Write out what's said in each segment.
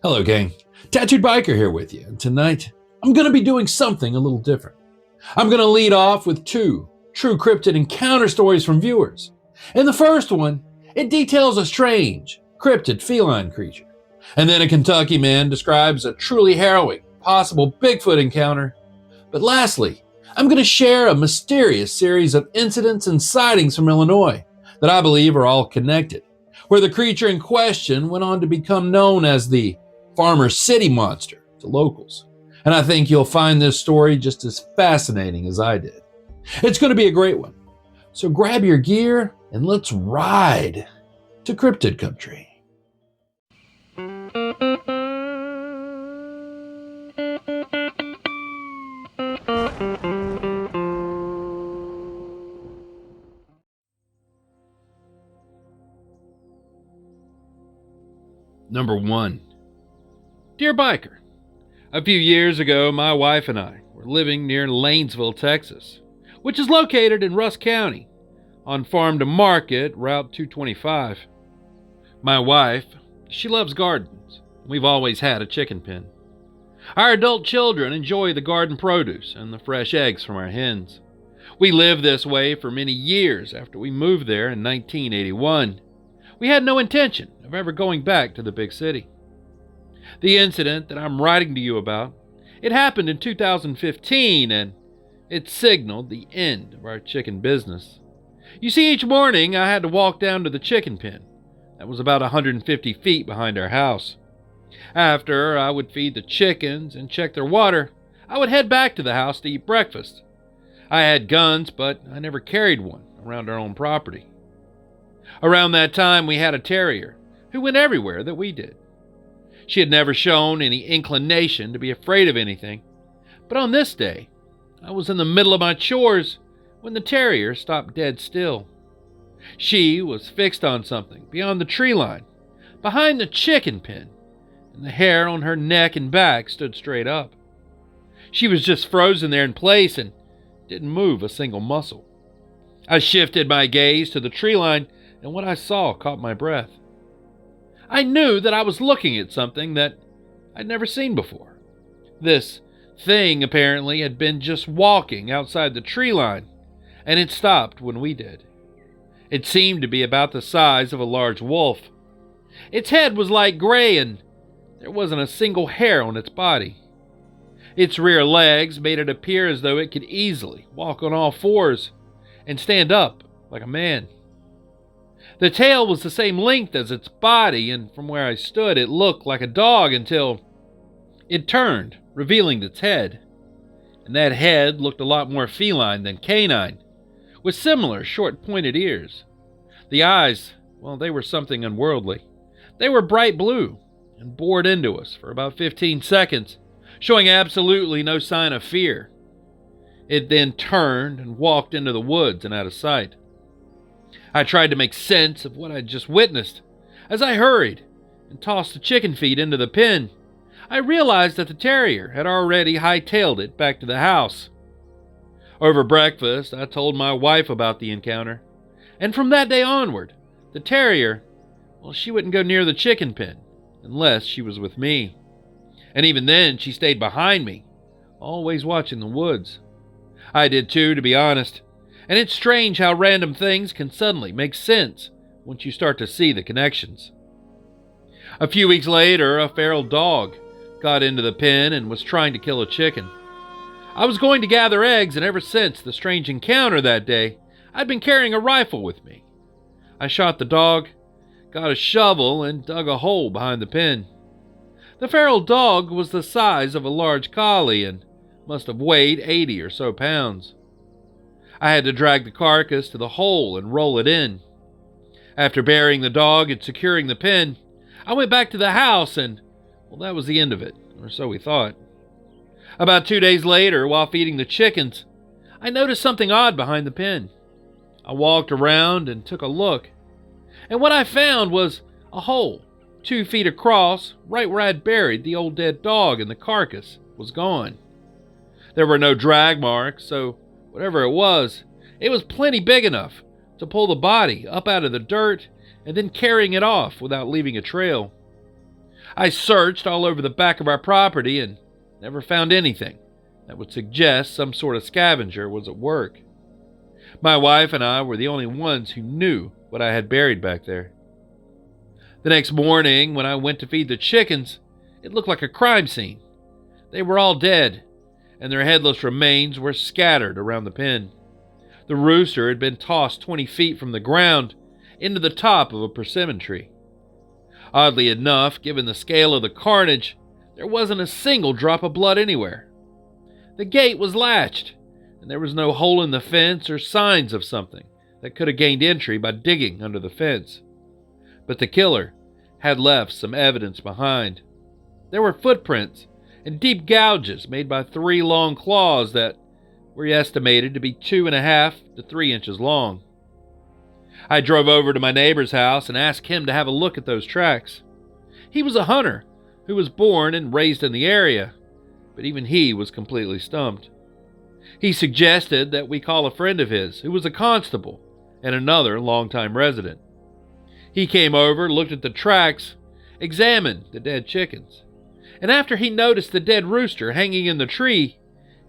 Hello, gang. Tattooed Biker here with you. And tonight, I'm going to be doing something a little different. I'm going to lead off with two true cryptid encounter stories from viewers. In the first one, it details a strange, cryptid feline creature. And then a Kentucky man describes a truly harrowing, possible Bigfoot encounter. But lastly, I'm going to share a mysterious series of incidents and sightings from Illinois that I believe are all connected, where the creature in question went on to become known as the Farmer City Monster to locals. And I think you'll find this story just as fascinating as I did. It's going to be a great one. So grab your gear and let's ride to cryptid country. Number 1. Dear Biker, a few years ago, my wife and I were living near Lanesville, Texas, which is located in Rusk County, on Farm to Market, Route 225. My wife, she loves gardens. We've always had a chicken pen. Our adult children enjoy the garden produce and the fresh eggs from our hens. We lived this way for many years after we moved there in 1981. We had no intention of ever going back to the big city. The incident that I'm writing to you about, it happened in 2015, and it signaled the end of our chicken business. You see, each morning I had to walk down to the chicken pen that was about 150 feet behind our house. After I would feed the chickens and check their water, I would head back to the house to eat breakfast. I had guns, but I never carried one around our own property. Around that time, we had a terrier who went everywhere that we did. She had never shown any inclination to be afraid of anything, but on this day, I was in the middle of my chores when the terrier stopped dead still. She was fixed on something beyond the tree line, behind the chicken pen, and the hair on her neck and back stood straight up. She was just frozen there in place and didn't move a single muscle. I shifted my gaze to the tree line, and what I saw caught my breath. I knew that I was looking at something that I'd never seen before. This thing apparently had been just walking outside the tree line, and it stopped when we did. It seemed to be about the size of a large wolf. Its head was light gray, and there wasn't a single hair on its body. Its rear legs made it appear as though it could easily walk on all fours and stand up like a man. The tail was the same length as its body, and from where I stood, it looked like a dog until it turned, revealing its head. And that head looked a lot more feline than canine, with similar short pointed ears. The eyes, well, they were something unworldly. They were bright blue and bored into us for about 15 seconds, showing absolutely no sign of fear. It then turned and walked into the woods and out of sight. I tried to make sense of what I'd just witnessed. As I hurried and tossed the chicken feed into the pen, I realized that the terrier had already hightailed it back to the house. Over breakfast, I told my wife about the encounter, and from that day onward, the terrier, well, she wouldn't go near the chicken pen unless she was with me. And even then, she stayed behind me, always watching the woods. I did too, to be honest. And it's strange how random things can suddenly make sense once you start to see the connections. A few weeks later, a feral dog got into the pen and was trying to kill a chicken. I was going to gather eggs, and ever since the strange encounter that day, I'd been carrying a rifle with me. I shot the dog, got a shovel, and dug a hole behind the pen. The feral dog was the size of a large collie and must have weighed 80 or so pounds. I had to drag the carcass to the hole and roll it in. After burying the dog and securing the pen, I went back to the house and, well, that was the end of it, or so we thought. About 2 days later, while feeding the chickens, I noticed something odd behind the pen. I walked around and took a look, and what I found was a hole 2 feet across, right where I'd buried the old dead dog, and the carcass was gone. There were no drag marks, so whatever it was plenty big enough to pull the body up out of the dirt and then carrying it off without leaving a trail. I searched all over the back of our property and never found anything that would suggest some sort of scavenger was at work. My wife and I were the only ones who knew what I had buried back there. The next morning, when I went to feed the chickens, it looked like a crime scene. They were all dead, and their headless remains were scattered around the pen. The rooster had been tossed 20 feet from the ground into the top of a persimmon tree. Oddly enough, given the scale of the carnage, there wasn't a single drop of blood anywhere. The gate was latched, and there was no hole in the fence or signs of something that could have gained entry by digging under the fence. But the killer had left some evidence behind. There were footprints and deep gouges made by 3 long claws that were estimated to be 2.5 to 3 inches long. I drove over to my neighbor's house and asked him to have a look at those tracks. He was a hunter who was born and raised in the area, but even he was completely stumped. He suggested that we call a friend of his who was a constable and another longtime resident. He came over, looked at the tracks, examined the dead chickens, and after he noticed the dead rooster hanging in the tree,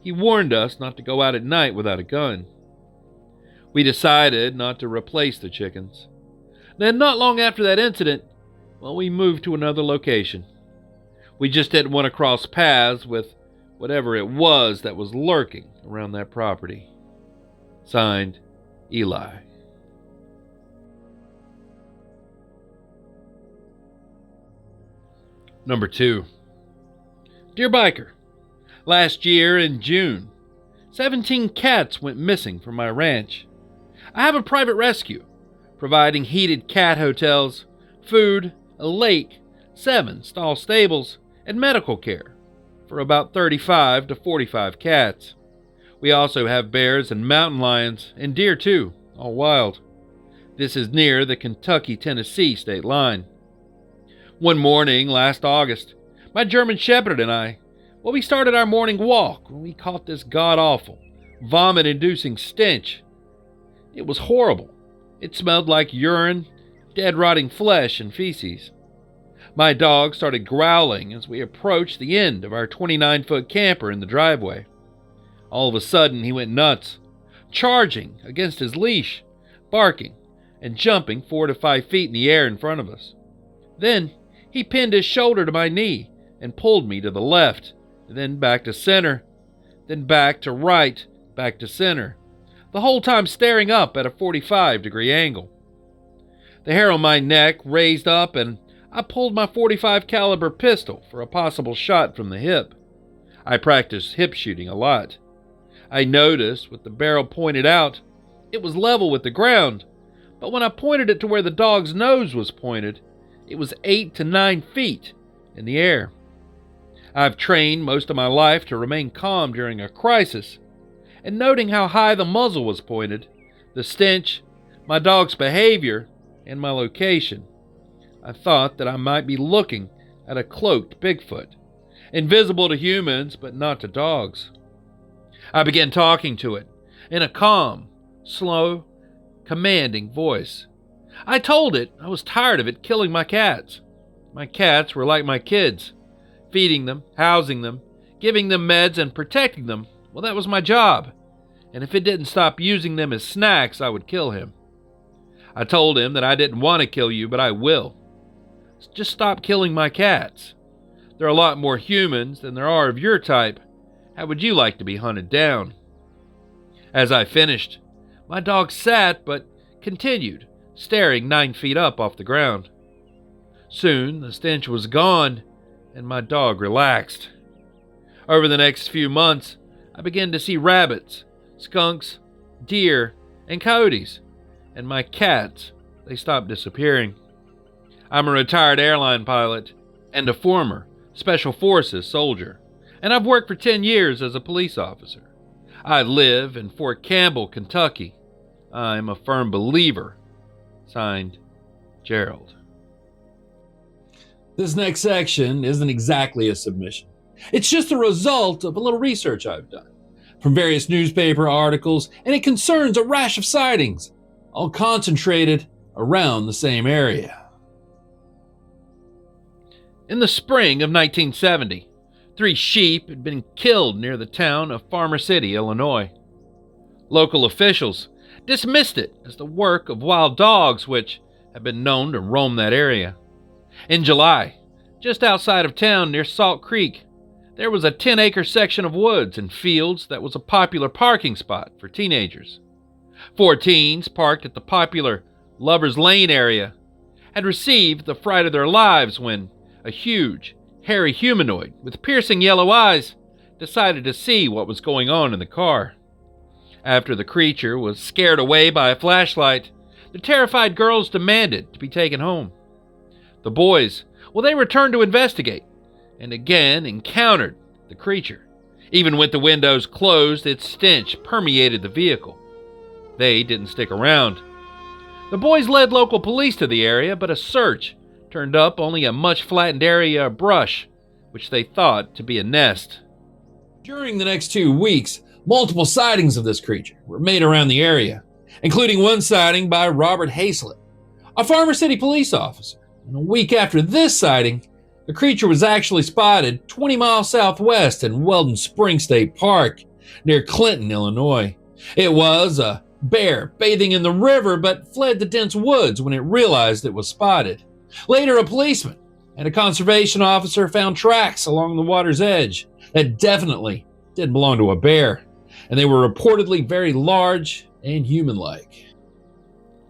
he warned us not to go out at night without a gun. We decided not to replace the chickens. Then not long after that incident, we moved to another location. We just didn't want to cross paths with whatever it was that was lurking around that property. Signed, Eli. Number 2. Dear Biker, last year in June, 17 cats went missing from my ranch. I have a private rescue, providing heated cat hotels, food, a lake, 7 stall stables, and medical care for about 35 to 45 cats. We also have bears and mountain lions, and deer too, all wild. This is near the Kentucky-Tennessee state line. One morning last August, my German Shepherd and I, we started our morning walk when we caught this god-awful, vomit-inducing stench. It was horrible. It smelled like urine, dead rotting flesh, and feces. My dog started growling as we approached the end of our 29-foot camper in the driveway. All of a sudden, he went nuts, charging against his leash, barking, and jumping 4 to 5 feet in the air in front of us. Then, he pinned his shoulder to my knee and pulled me to the left, then back to center, then back to right, back to center, the whole time staring up at a 45-degree angle. The hair on my neck raised up, and I pulled my .45 caliber pistol for a possible shot from the hip. I practiced hip shooting a lot. I noticed, with the barrel pointed out, it was level with the ground, but when I pointed it to where the dog's nose was pointed, it was 8 to 9 feet in the air. I've trained most of my life to remain calm during a crisis, and noting how high the muzzle was pointed, the stench, my dog's behavior, and my location, I thought that I might be looking at a cloaked Bigfoot, invisible to humans but not to dogs. I began talking to it in a calm, slow, commanding voice. I told it I was tired of it killing my cats. My cats were like my kids. Feeding them, housing them, giving them meds, and protecting them, that was my job. And if it didn't stop using them as snacks, I would kill him. I told him that I didn't want to kill you, but I will. Just stop killing my cats. There are a lot more humans than there are of your type. How would you like to be hunted down? As I finished, my dog sat but continued, staring 9 feet up off the ground. Soon the stench was gone, and my dog relaxed. Over the next few months, I began to see rabbits, skunks, deer, and coyotes, and my cats, they stopped disappearing. I'm a retired airline pilot and a former Special Forces soldier, and I've worked for 10 years as a police officer. I live in Fort Campbell, Kentucky. I'm a firm believer. Signed, Gerald. This next section isn't exactly a submission. It's just a result of a little research I've done from various newspaper articles, and it concerns a rash of sightings, all concentrated around the same area. In the spring of 1970, 3 sheep had been killed near the town of Farmer City, Illinois. Local officials dismissed it as the work of wild dogs, which have been known to roam that area. In July, just outside of town near Salt Creek, there was a 10-acre section of woods and fields that was a popular parking spot for teenagers. 4 teens parked at the popular Lover's Lane area had received the fright of their lives when a huge, hairy humanoid with piercing yellow eyes decided to see what was going on in the car. After the creature was scared away by a flashlight, the terrified girls demanded to be taken home. The boys, they returned to investigate and again encountered the creature. Even with the windows closed, its stench permeated the vehicle. They didn't stick around. The boys led local police to the area, but a search turned up only a much flattened area of brush, which they thought to be a nest. During the next 2 weeks, multiple sightings of this creature were made around the area, including one sighting by Robert Hazlett, a Farmer City police officer. And a week after this sighting, the creature was actually spotted 20 miles southwest in Weldon Spring State Park near Clinton, Illinois. It was a bear bathing in the river but fled the dense woods when it realized it was spotted. Later, a policeman and a conservation officer found tracks along the water's edge that definitely didn't belong to a bear, and they were reportedly very large and human-like.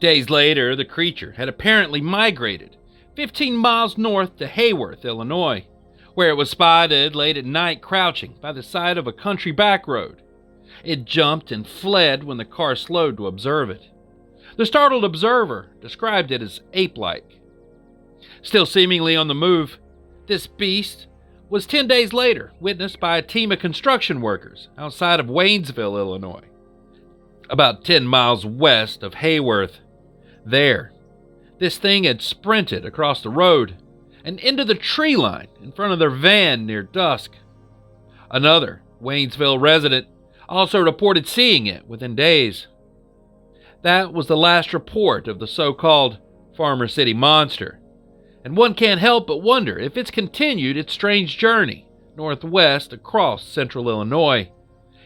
Days later, the creature had apparently migrated 15 miles north to Hayworth, Illinois, where it was spotted late at night crouching by the side of a country back road. It jumped and fled when the car slowed to observe it. The startled observer described it as ape-like. Still seemingly on the move, this beast was 10 days later witnessed by a team of construction workers outside of Waynesville, Illinois, about 10 miles west of Hayworth. There, this thing had sprinted across the road and into the tree line in front of their van near dusk. Another Waynesville resident also reported seeing it within days. That was the last report of the so-called Farmer City monster, and one can't help but wonder if it's continued its strange journey northwest across central Illinois.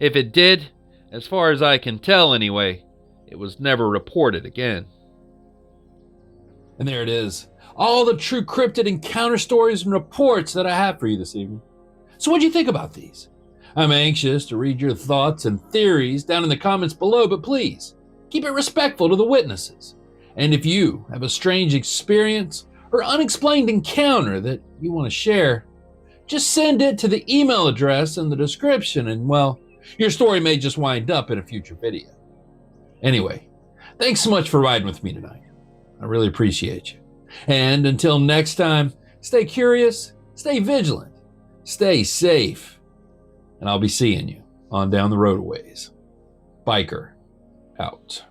If it did, as far as I can tell anyway, it was never reported again. And there it is, all the true cryptid encounter stories and reports that I have for you this evening. So what do you think about these? I'm anxious to read your thoughts and theories down in the comments below, but please, keep it respectful to the witnesses. And if you have a strange experience or unexplained encounter that you want to share, just send it to the email address in the description and, your story may just wind up in a future video. Anyway, thanks so much for riding with me tonight. I really appreciate you. And until next time, stay curious, stay vigilant, stay safe, and I'll be seeing you on down the road a ways. Biker out.